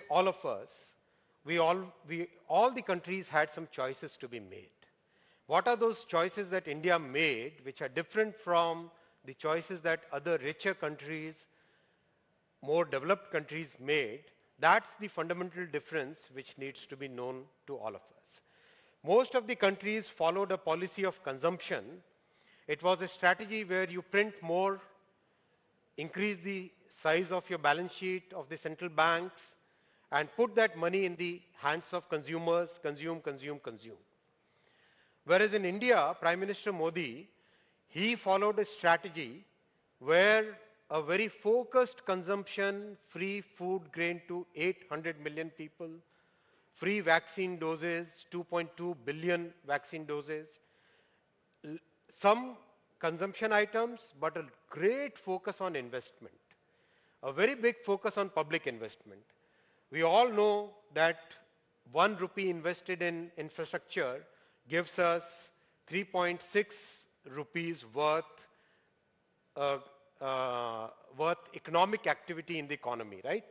all of us, all the countries had some choices to be made. What are those choices that India made which are different from the choices that other richer countries, more developed countries made? That's the fundamental difference which needs to be known to all of us. Most of the countries followed a policy of consumption. It was a strategy where you print more, increase the size of your balance sheet of the central banks, and put that money in the hands of consumers, consume, consume, consume. Whereas in India, Prime Minister Modi, he followed a strategy where a very focused consumption, free food grain to 800 million people, free vaccine doses, 2.2 billion vaccine doses, some consumption items, but a great focus on investment, a very big focus on public investment. We all know that 1 rupee invested in infrastructure gives us 3.6 rupees uh, worth economic activity in the economy, right?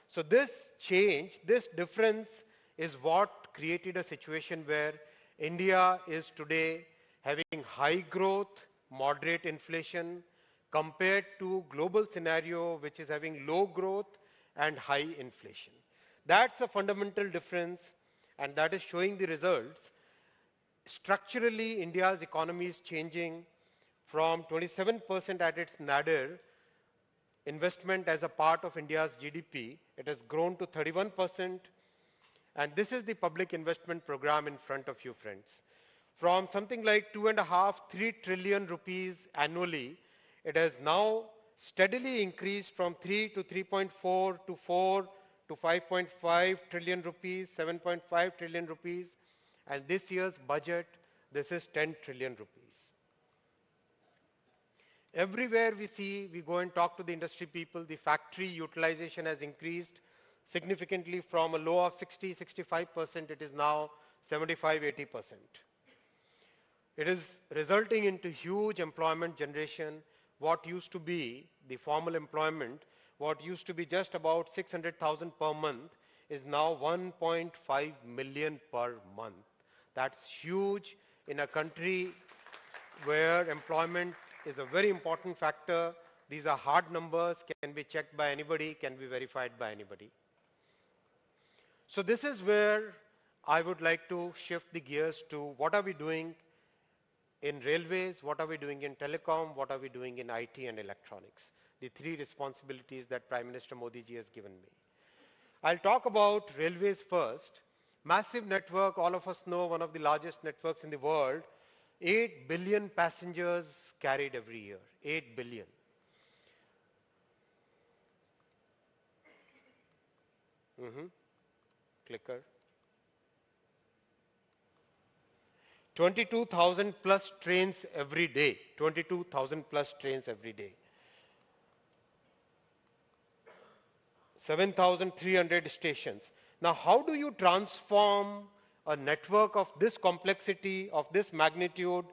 So this change, this difference is what created a situation where India is today having high growth, moderate inflation, compared to global scenario which is having low growth and high inflation. That's a fundamental difference, and that is showing the results. Structurally, India's economy is changing from 27% at its nadir investment as a part of India's GDP. It has grown to 31%, and this is the public investment program in front of you, friends. From something like 2.5, 3 trillion rupees annually, it has now steadily increased from 3 to 3.4 to 4 to 5.5 trillion rupees, 7.5 trillion rupees, and this year's budget, this is 10 trillion rupees. Everywhere we see, we go and talk to the industry people, the factory utilization has increased significantly from a low of 60, 65%, it is now 75, 80%. It is resulting into huge employment generation. What used to be the formal employment, what used to be just about 600,000 per month, is now 1.5 million per month. That's huge in a country where employment is a very important factor. These are hard numbers, can be checked by anybody, can be verified by anybody. So this is where I would like to shift the gears to what are we doing in railways, what are we doing in telecom, what are we doing in IT and electronics, the three responsibilities that Prime Minister Modi ji has given me. I'll talk about railways first. Massive network, all of us know, one of the largest networks in the world, 8 billion passengers carried every year, 8 billion. Clicker. 22,000 plus trains every day, 22,000 plus trains every day. 7,300 stations. Now, how do you transform a network of this complexity, of this magnitude?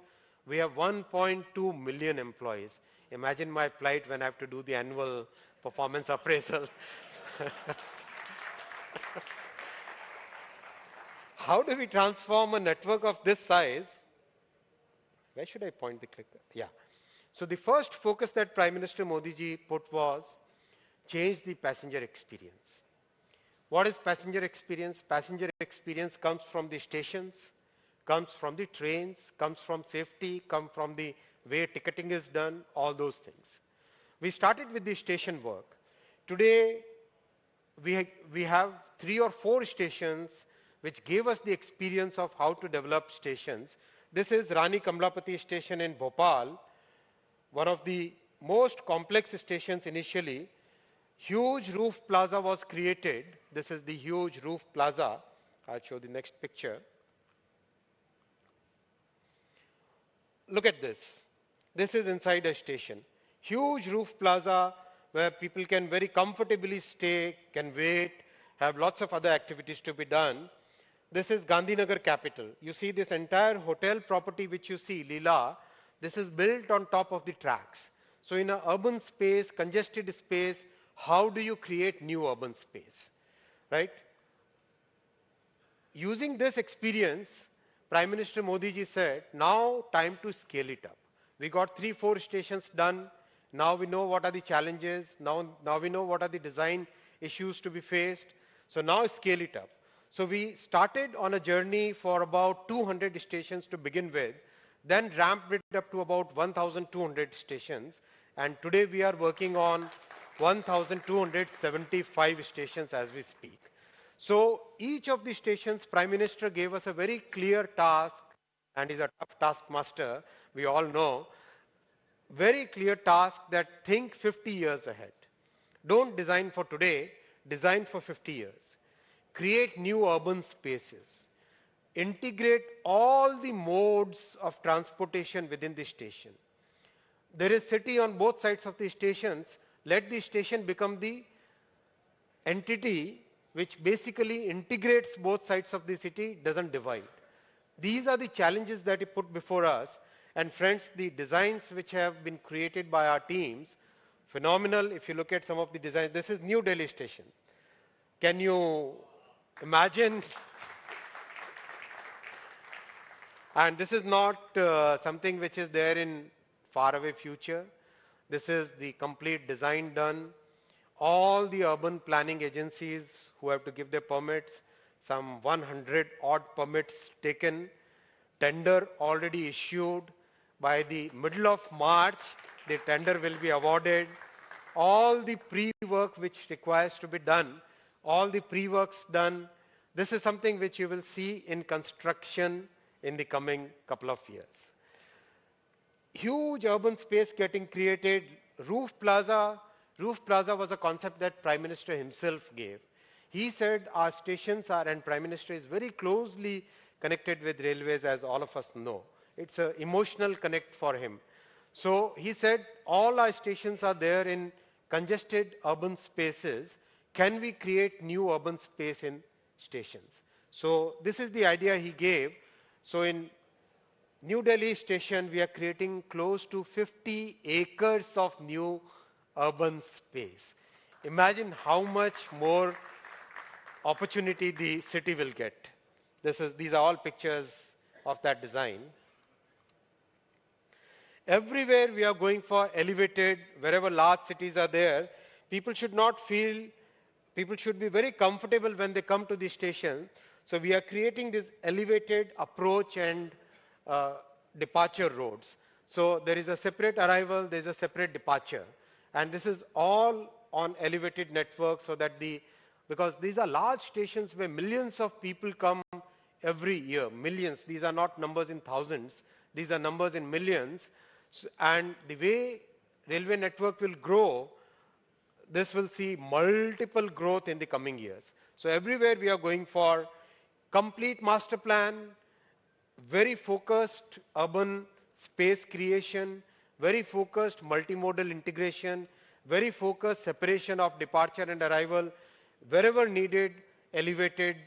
We have 1.2 million employees. Imagine my plight when I have to do the annual performance appraisal. How do we transform a network of this size? Where should I point the clicker? Yeah. So the first focus that Prime Minister Modi ji put was change the passenger experience. What is passenger experience? Passenger experience comes from the stations, comes from the trains, comes from safety, comes from the way ticketing is done, all those things. We started with the station work. Today, we have 3 or 4 stations which gave us the experience of how to develop stations. This is Rani Kamlapati station in Bhopal, one of the most complex stations initially. Huge roof plaza was created. This is the huge roof plaza. I'll show the next picture. Look at this. This is inside a station. Huge roof plaza where people can very comfortably stay, can wait, have lots of other activities to be done. This is Gandhinagar capital. You see this entire hotel property which you see, Leela, this is built on top of the tracks. So in an urban space, congested space, how do you create new urban space? right? Using this experience, Prime Minister Modi ji said, now time to scale it up. We got 3-4 stations done. Now we know what are the challenges. Now we know what are the design issues to be faced. So now scale it up. So we started on a journey for about 200 stations to begin with, then ramped it up to about 1,200 stations. And today we are working on 1,275 stations as we speak. So each of the stations, Prime Minister gave us a very clear task, and is a tough taskmaster, we all know, very clear task that think 50 years ahead. Don't design for today, design for 50 years. Create new urban spaces. Integrate all the modes of transportation within the station. There is city on both sides of the stations. Let the station become the entity which basically integrates both sides of the city, doesn't divide. These are the challenges that he put before us. And friends, the designs which have been created by our teams, phenomenal. If you look at some of the designs, this is New Delhi station. Can you imagine? And this is not something which is there in faraway future. This is the complete design done. All the urban planning agencies who have to give their permits, some 100 odd permits taken, tender already issued. By the middle of March, the tender will be awarded. All the pre-work which requires to be done, all the pre-works done. This is something which you will see in construction in the coming couple of years. Huge urban space getting created. Roof Plaza was a concept that Prime Minister himself gave. He said our stations are, and Prime Minister is very closely connected with railways, as all of us know. It's an emotional connect for him. So he said all our stations are there in congested urban spaces. Can we create new urban space in stations? So this is the idea he gave. So in New Delhi station, we are creating close to 50 acres of new urban space. Imagine how much more opportunity the city will get. These are all pictures of that design. Everywhere we are going for elevated, wherever large cities are there, people should be very comfortable when they come to the station. So we are creating this elevated approach and departure roads. So there is a separate arrival, there is a separate departure. And this is all on elevated network so that because these are large stations where millions of people come every year, millions. These are not numbers in thousands, these are numbers in millions. And the way railway network will grow, this will see multiple growth in the coming years. So everywhere we are going for complete master plan, very focused urban space creation, very focused multimodal integration, very focused separation of departure and arrival, wherever needed, elevated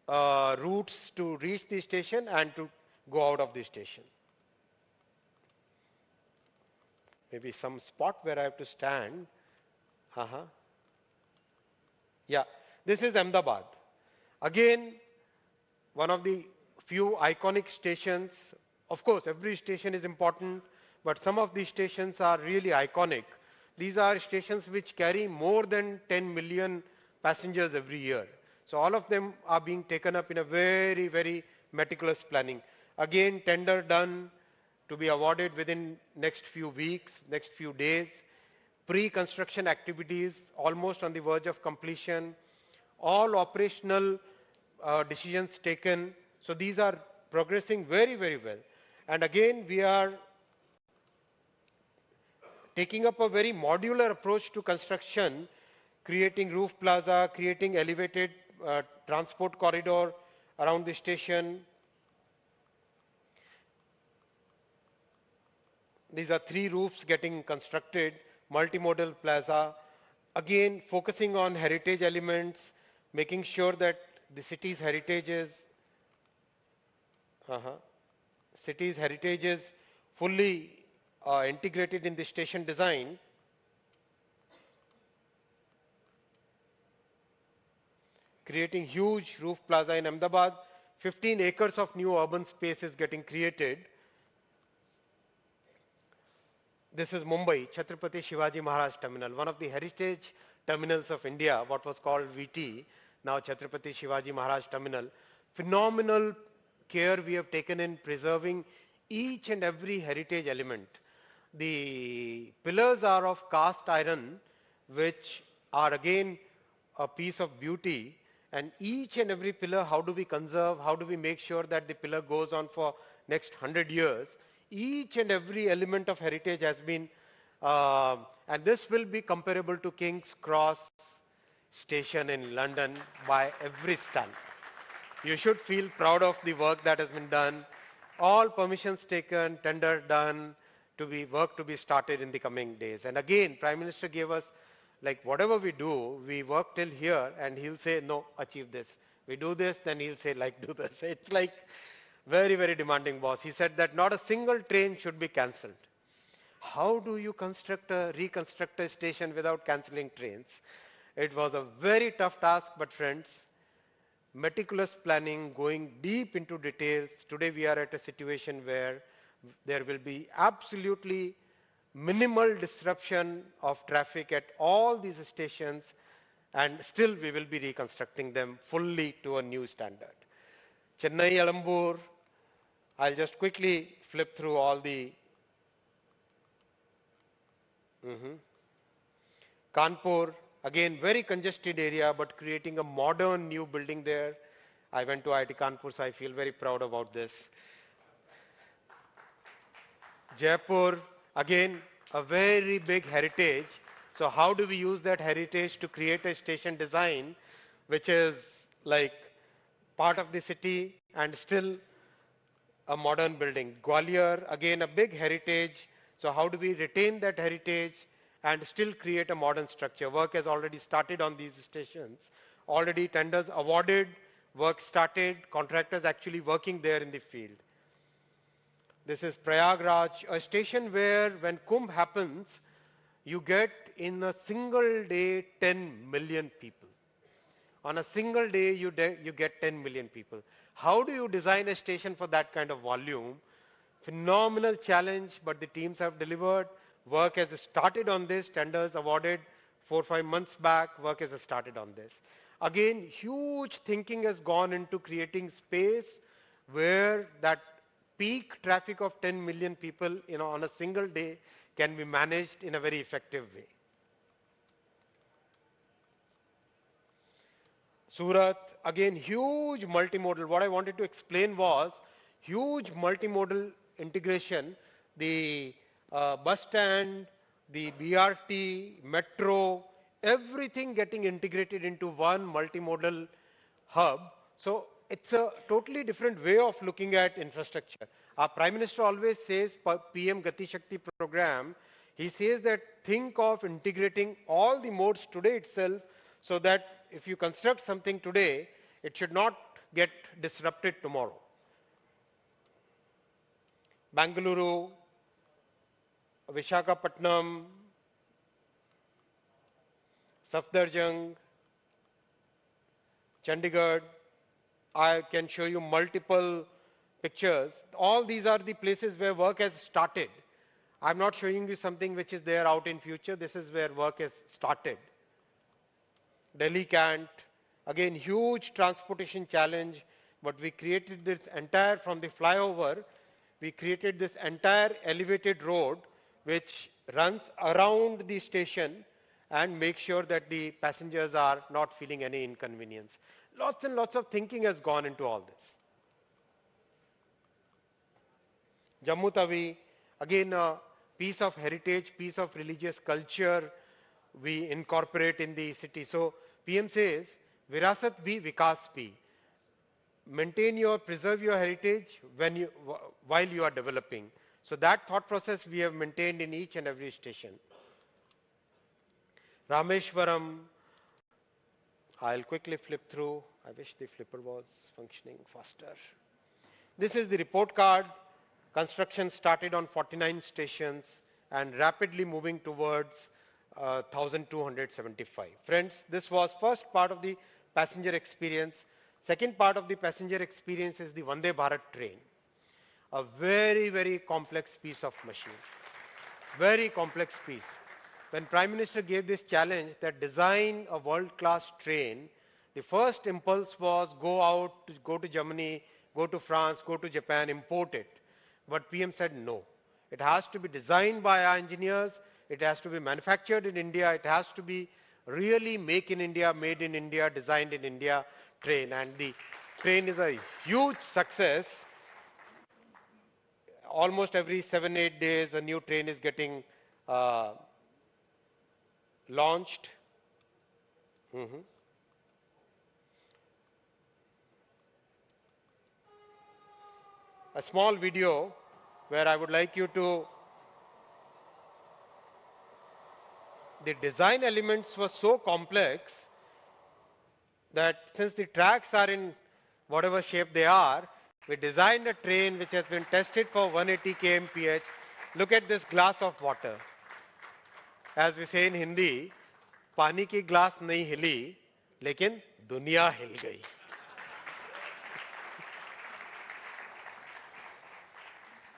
routes to reach the station and to go out of the station. Maybe some spot where I have to stand. Yeah, this is Ahmedabad. Again, one of the few iconic stations. Of course, every station is important, but some of these stations are really iconic. These are stations which carry more than 10 million passengers every year. So all of them are being taken up in a very, very meticulous planning. Again, tender done to be awarded within next few weeks, next few days. Pre-construction activities almost on the verge of completion. All operational decisions taken. So these are progressing very, very well. And again, we are taking up a very modular approach to construction, creating roof plaza, creating elevated transport corridor around the station. These are 3 roofs getting constructed, multimodal plaza. Again, focusing on heritage elements, making sure that the city's heritage is fully integrated in the station design. creating huge roof plaza in Ahmedabad. 15 acres of new urban space is getting created. This is Mumbai, Chhatrapati Shivaji Maharaj Terminal, one of the heritage terminals of India, what was called VT, now Chhatrapati Shivaji Maharaj Terminal. Phenomenal care we have taken in preserving each and every heritage element. The pillars are of cast iron, which are again a piece of beauty, and each and every pillar, how do we conserve, how do we make sure that the pillar goes on for next 100 years. Each and every element of heritage has been, and this will be comparable to King's Cross station in London by every stand. You should feel proud of the work that has been done. All permissions taken, tender done, to be work to be started in the coming days. And again, Prime Minister gave us, like, whatever we do, we work till here, and he'll say, no, achieve this. We do this, then he'll say, like, do this. It's like very, very demanding boss. He said that not a single train should be cancelled. How do you reconstruct a station without cancelling trains? It was a very tough task, but friends, meticulous planning, going deep into details. Today we are at a situation where there will be absolutely minimal disruption of traffic at all these stations, and still we will be reconstructing them fully to a new standard. Chennai, Alambur, I'll just quickly flip through all the Kanpur, again, very congested area, but creating a modern new building there. I went to IIT Kanpur, so I feel very proud about this. Jaipur, again, a very big heritage. So how do we use that heritage to create a station design which is like part of the city and still a modern building? Gwalior, again, a big heritage. So how do we retain that heritage and still create a modern structure? Work has already started on these stations. Already tenders awarded, work started, contractors actually working there in the field. This is Prayagraj, a station where when Kumbh happens, you get in a single day 10 million people. On a single day, you get 10 million people. How do you design a station for that kind of volume? Phenomenal challenge, but the teams have delivered. Work has started on this, tenders awarded 4 or 5 months back, work has started on this. Again, huge thinking has gone into creating space where that peak traffic of 10 million people, on a single day can be managed in a very effective way. Surat, again, huge multimodal. What I wanted to explain was huge multimodal integration, the bus stand, the BRT, metro, everything getting integrated into one multimodal hub. So it's a totally different way of looking at infrastructure. Our Prime Minister always says, PM Gati Shakti program, he says that think of integrating all the modes today itself so that if you construct something today, it should not get disrupted tomorrow. Bangalore, Vishakhapatnam, Safdarjung, Chandigarh. I can show you multiple pictures. All these are the places where work has started. I'm not showing you something which is there out in future. This is where work has started. Delhi Cant, again huge transportation challenge, but we created this entire, from the flyover, we created this entire elevated road which runs around the station and makes sure that the passengers are not feeling any inconvenience. Lots and lots of thinking has gone into all this. Jammu Tawi, again a piece of heritage, piece of religious culture we incorporate in the city. So PM says, Virasat bhi, Vikas bhi. Preserve your heritage while you are developing. So that thought process we have maintained in each and every station. Rameshwaram, I'll quickly flip through. I wish the flipper was functioning faster. This is the report card. Construction started on 49 stations and rapidly moving towards 1,275. Friends, this was first part of the passenger experience. Second part of the passenger experience is the Vande Bharat train. A very, very complex piece of machine. Very complex piece. When Prime Minister gave this challenge that design a world-class train, the first impulse was go to Germany, go to France, go to Japan, import it. But PM said no. It has to be designed by our engineers, it has to be manufactured in India, it has to be really make in India, made in India, designed in India train. And the train is a huge success. Almost every 7-8 days, a new train is getting uh, launched. Mhm. A small video where I would like you to, the design elements were so complex that since the tracks are in whatever shape they are, we designed a train which has been tested for 180 kmph. Look at this glass of water. As we say in Hindi, पानी की glass नहीं हिली, लेकिन दुनिया हिल गई.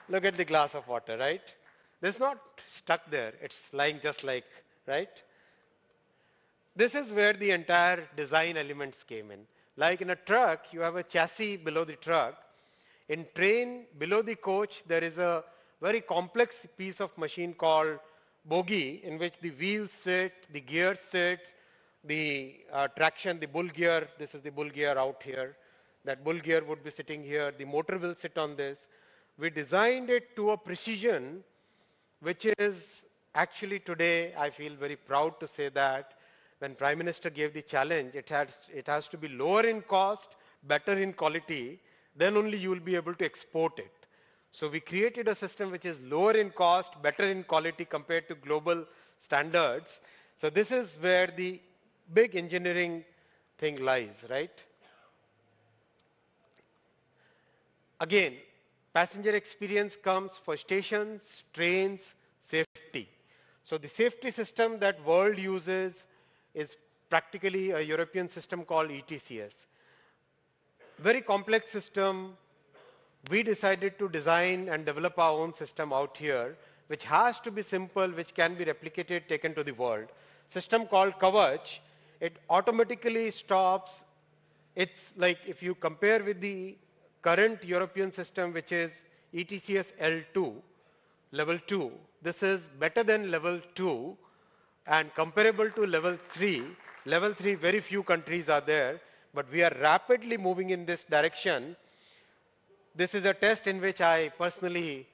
Look at the glass of water, right? This is not stuck there, it's lying just like, right? This is where the entire design elements came in. Like in a truck, you have a chassis below the truck. In train, below the coach, there is a very complex piece of machine called bogie, in which the wheels sit, the gears sit, the traction, the bull gear, this is the bull gear out here. That bull gear would be sitting here, the motor will sit on this. We designed it to a precision which is actually today, I feel very proud to say that when Prime Minister gave the challenge, it has to be lower in cost, better in quality, then only you will be able to export it. So we created a system which is lower in cost, better in quality compared to global standards. So this is where the big engineering thing lies, right? Again, passenger experience comes for stations, trains, safety. So the safety system that world uses is practically a European system called ETCS. Very complex system. We decided to design and develop our own system out here, which has to be simple, which can be replicated, taken to the world. System called Kavach. It automatically stops. It's like if you compare with the current European system, which is ETCS L2, level 2. This is better than level 2 and comparable to level 3. Level 3, very few countries are there, but we are rapidly moving in this direction. This is a test in which I personally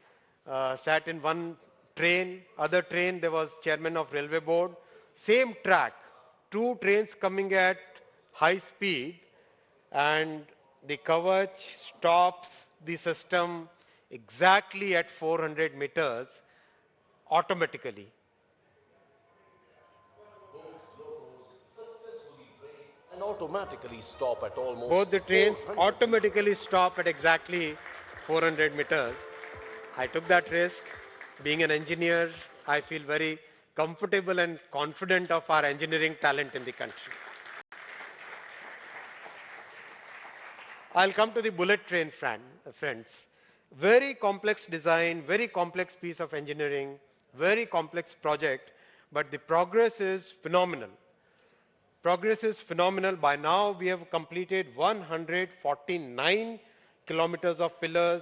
sat in one train. Other train, there was chairman of railway board. Same track, two trains coming at high speed, and the Kavach stops the system exactly at 400 meters automatically. And automatically stop at almost Both the trains 400 automatically stop at exactly 400 meters. I took that risk. Being an engineer, I feel very comfortable and confident of our engineering talent in the country. I'll come to the bullet train, friends. Very complex design, very complex piece of engineering, very complex project, but the progress is phenomenal. Progress is phenomenal. By now, we have completed 149 kilometers of pillars.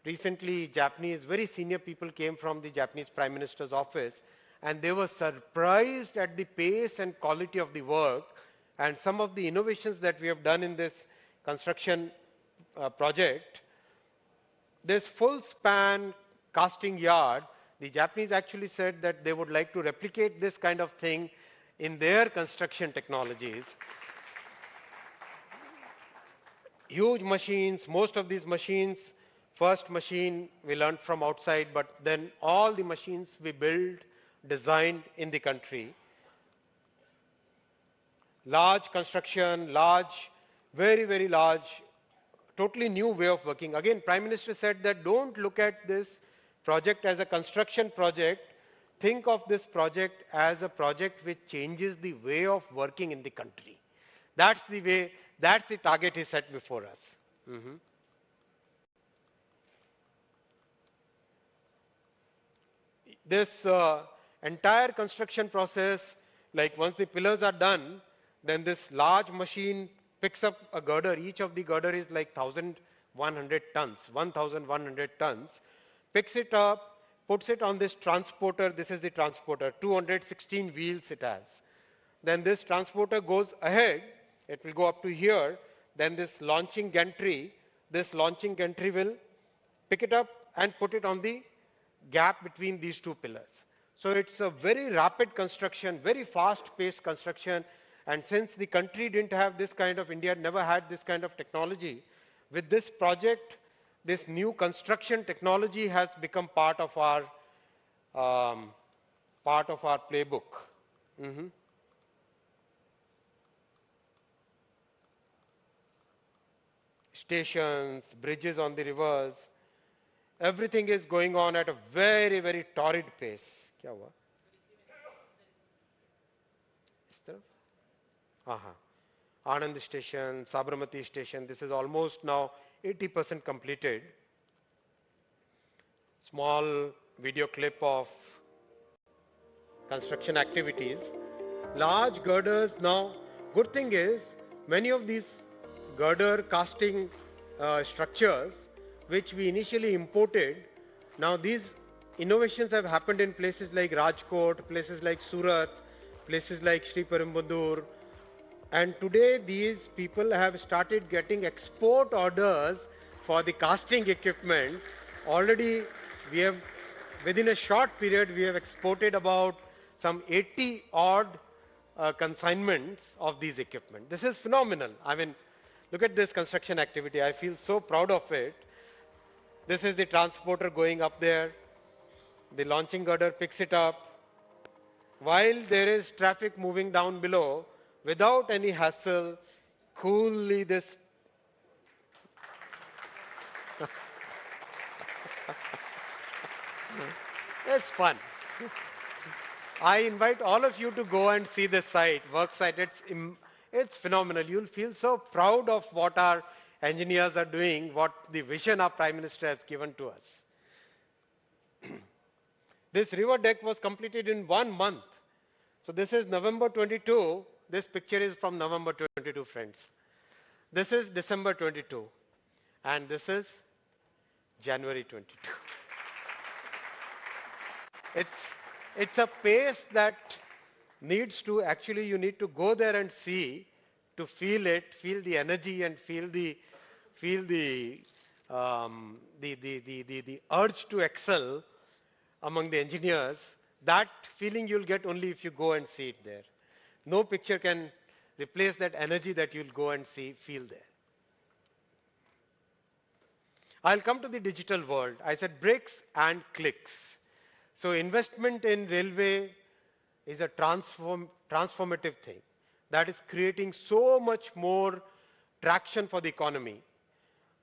Recently, Japanese, very senior people came from the Japanese Prime Minister's office, and they were surprised at the pace and quality of the work and some of the innovations that we have done in this construction project. This full span casting yard, the Japanese actually said that they would like to replicate this kind of thing in their construction technologies. Huge machines, most of these machines, first machine we learned from outside, but then all the machines we built, designed in the country. Large construction, large, very, very large, totally new way of working. Again, Prime Minister said that don't look at this project as a construction project. Think of this project as a project which changes the way of working in the country. That's the way, that's the target he set before us. Mhm. This entire construction process, like once the pillars are done, then this large machine picks up a girder. Each of the girder is like 1,100 tons, 1,100 tons, picks it up, puts it on this transporter. This is the transporter, 216 wheels it has. Then this transporter goes ahead, it will go up to here, then this launching gantry will pick it up and put it on the gap between these two pillars. So it's a very rapid construction, very fast-paced construction, and since the country didn't have this kind of, India never had this kind of technology, with this project, this new construction technology has become um, part of our playbook. Mhm. Stations, bridges on the rivers, everything is going on at a very, very torrid pace. क्या हुआ? इस तरफ? हाँ हाँ. Anand station, Sabarmati station, this is almost now 80% completed. Small video clip of construction activities. Large girders now, good thing is, many of these girder casting structures, which we initially imported, now these innovations have happened in places like Rajkot, places like Surat, places like Sri Perumbudur, and today these people have started getting export orders for the casting equipment. Already we have, within a short period, we have exported about some 80 odd consignments of these equipment. This is phenomenal. I mean, look at this construction activity. I feel so proud of it. This is the transporter going up there. The launching girder picks it up. While there is traffic moving down below, without any hassle, coolly this it's fun. I invite all of you to go and see this site, work site. It's phenomenal. You'll feel so proud of what our engineers are doing, what the vision our Prime Minister has given to us. This river deck was completed in 1 month. So this is November 22. This picture is from November 22, friends. This is December 22. And this is January 22. It's a pace that needs to, actually you need to go there and see, to feel it, feel the energy and feel the urge to excel among the engineers. That feeling you'll get only if you go and see it there. No picture can replace that energy that you'll go and see, feel there. I'll come to the digital world. I said bricks and clicks. So investment in railway is a transformative thing that is creating so much more traction for the economy.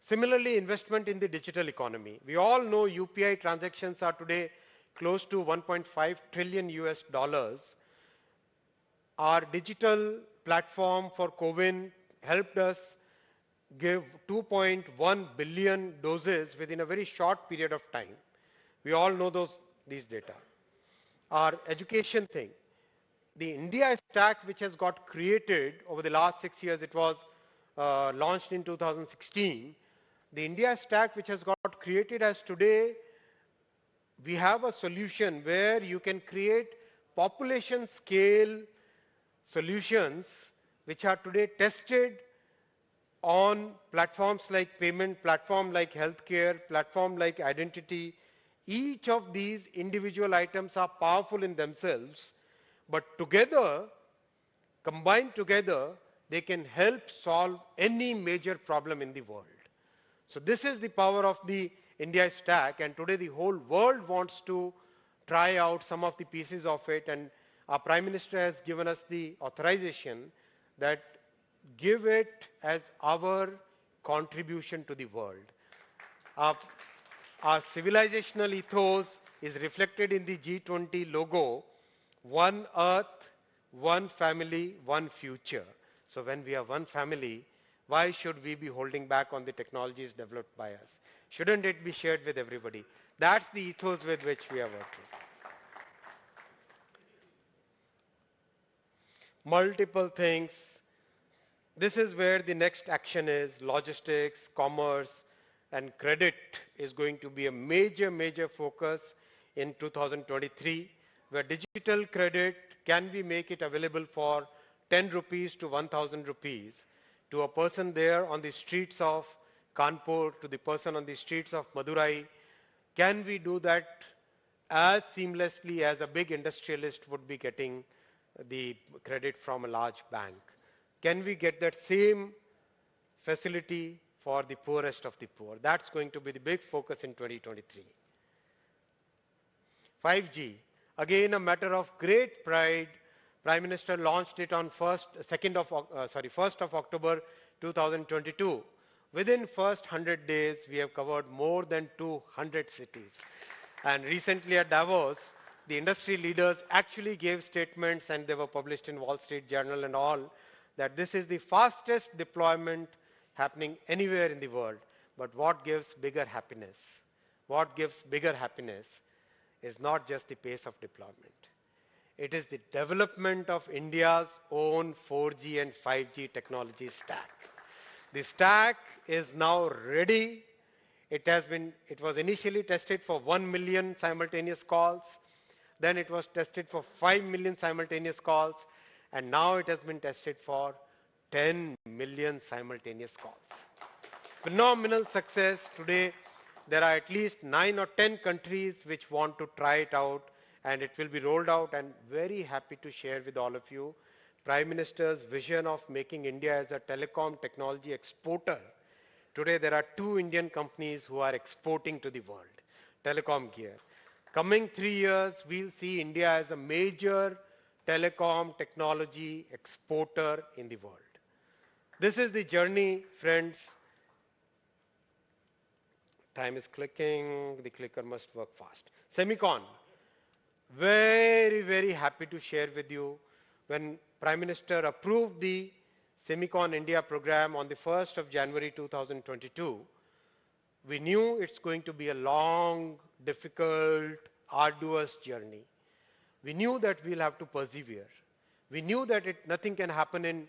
Similarly, investment in the digital economy. We all know UPI transactions are today close to 1.5 trillion US dollars. Our digital platform for CoWIN helped us give 2.1 billion doses within a very short period of time. We all know these data. Our education thing. The India Stack, which has got created over the last 6 years, it was launched in 2016. The India Stack, which has got created as today, we have a solution where you can create population scale solutions which are today tested on platforms like payment, platform like healthcare, platform like identity. Each of these individual items are powerful in themselves, but together, combined together, they can help solve any major problem in the world. So this is the power of the India Stack, and today the whole world wants to try out some of the pieces of it, and our Prime Minister has given us the authorization that give it as our contribution to the world. Our civilizational ethos is reflected in the G20 logo, one earth, one family, one future. So when we are one family, why should we be holding back on the technologies developed by us? Shouldn't it be shared with everybody? That's the ethos with which we are working. Multiple things. This is where the next action is. Logistics, commerce, and credit is going to be a major, major focus in 2023, where digital credit, can we make it available for 10 rupees to 1000 rupees to a person there on the streets of Kanpur, to the person on the streets of Madurai? Can we do that as seamlessly as a big industrialist would be getting the credit from a large bank? Can we get that same facility for the poorest of the poor? That's going to be the big focus in 2023. 5G, again a matter of great pride. Prime Minister launched it on 1st of October 2022. Within first 100 days, we have covered more than 200 cities. And recently at Davos, the industry leaders actually gave statements, and they were published in Wall Street Journal and all, that this is the fastest deployment happening anywhere in the world. But what gives bigger happiness? What gives bigger happiness is not just the pace of deployment. It is the development of India's own 4G and 5G technology stack. The stack is now ready. It was initially tested for 1 million simultaneous calls. Then it was tested for 5 million simultaneous calls. And now it has been tested for 10 million simultaneous calls. Phenomenal success. Today, there are at least 9 or 10 countries which want to try it out, and it will be rolled out. And very happy to share with all of you Prime Minister's vision of making India as a telecom technology exporter. Today, there are 2 Indian companies who are exporting to the world telecom gear. Coming 3 years, we'll see India as a major telecom technology exporter in the world. This is the journey, friends. Time is clicking. The clicker must work fast. Semicon. Very, very happy to share with you, when Prime Minister approved the Semicon India program on the 1st of January 2022, we knew it's going to be a long, difficult, arduous journey. We knew that we'll have to persevere. We knew that nothing can happen in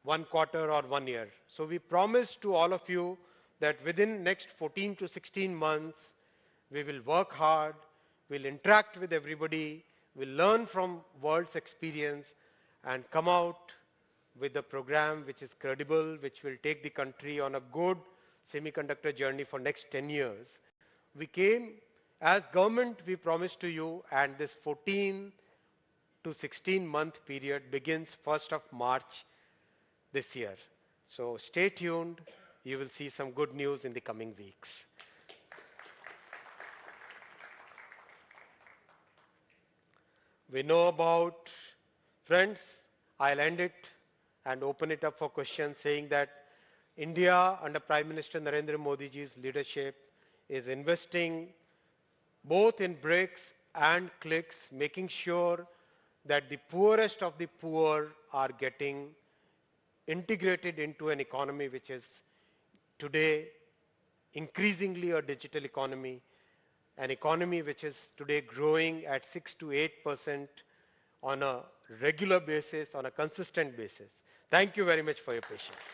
1 quarter or 1 year. So we promised to all of you that within next 14 to 16 months, we will work hard, we'll interact with everybody, we'll learn from world's experience, and come out with a program which is credible, which will take the country on a good semiconductor journey for next 10 years. We came, as government, we promised to you, and this 14 to 16 month period begins 1st of March this year. So stay tuned. You will see some good news in the coming weeks. We know about, friends, I'll end it and open it up for questions, saying that India under Prime Minister Narendra Modi ji's leadership is investing both in bricks and clicks, making sure that the poorest of the poor are getting integrated into an economy which is today increasingly a digital economy, an economy which is today growing at 6 to 8% on a regular basis, on a consistent basis. Thank you very much for your patience.